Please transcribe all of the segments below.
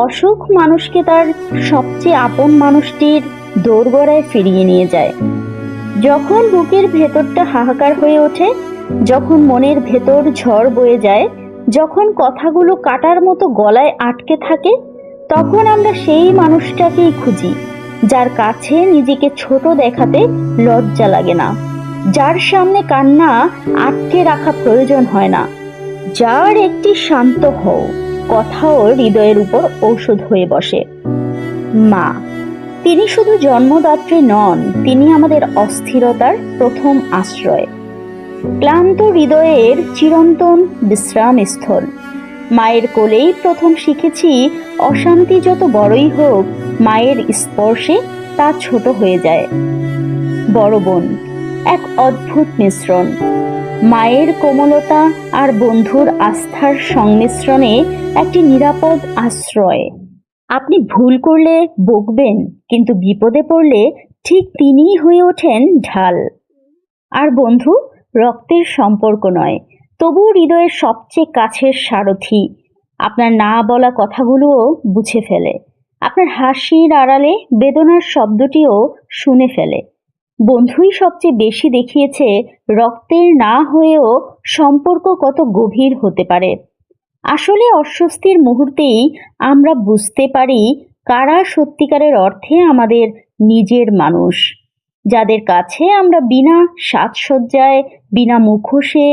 অসুখ মানুষকে তার সবচেয়ে আপন মানুষটির দোরগোড়ায় ফিরিয়ে নিয়ে যায়। যখন বুকের ভেতরটা হাহাকার হয়ে ওঠে, যখন মনের ভেতর ঝড় বয়ে যায়, যখন কথাগুলো কাটার মতো গলায় আটকে থাকে, তখন আমরা সেই মানুষটাকেই খুঁজি যার কাছে নিজেকে ছোট দেখাতে লজ্জা লাগে না, যার সামনে কান্না আটকে রাখা প্রয়োজন হয় না, যার একটি শান্ত হও কথাও হৃদয়ের উপর ঔষধ হয়ে বসে। মা, তিনি শুধু জন্মদাত্রী নন, তিনি আমাদের অস্থিরতার প্রথম আশ্রয়, ক্লান্ত হৃদয়ের চিরন্তন বিশ্রামস্থল। মায়ের কোলেই প্রথম শিখেছি অশান্তি যত বড়ই হোক, মায়ের স্পর্শে তা ছোট হয়ে যায়। বড় বোন, এক অদ্ভুত মিশ্রণ। মায়ের কোমলতা আর বন্ধুর আস্থার সংমিশ্রণে একটি নিরাপদ আশ্রয়। আপনি ভুল করলে বকবেন, কিন্তু বিপদে পড়লে ঠিক তিনিই হয়ে ওঠেন ঢাল। আর বন্ধু রক্তের সম্পর্ক নয়, তবুও হৃদয়ের সবচেয়ে কাছের সারথি। আপনার না বলা কথাগুলোও বুঝে ফেলে, আপনার হাসির আড়ালে বেদনার শব্দটিও শুনে ফেলে। বন্ধুই সবচেয়ে বেশি দেখিয়েছে রক্তের না হয়েও সম্পর্ক কত গভীর হতে পারে। আসলে অস্বস্তির মুহূর্তেই আমরা বুঝতে পারি কারা সত্যিকারের অর্থে আমাদের নিজের মানুষ, যাদের কাছে আমরা বিনা সাজসজ্জায়, বিনা মুখোশে,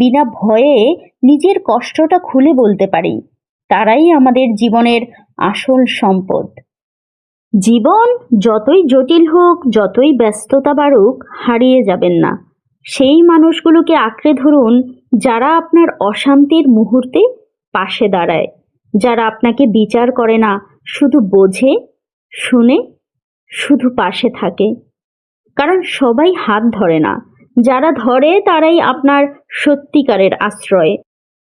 বিনা ভয়ে নিজের কষ্টটা খুলে বলতে পারি। তারাই আমাদের জীবনের আসল সম্পদ। জীবন যতই জটিল হোক, যতই ব্যস্ততা বাড়ুক, হারিয়ে যাবেন না। সেই মানুষগুলোকে আঁকড়ে ধরুন যারা আপনার অশান্তির মুহূর্তে পাশে দাঁড়ায়, যারা আপনাকে বিচার করে না, শুধু বোঝে, শুনে, শুধু পাশে থাকে। কারণ সবাই হাত ধরে না, যারা ধরে তারাই আপনার সত্যিকারের আশ্রয়।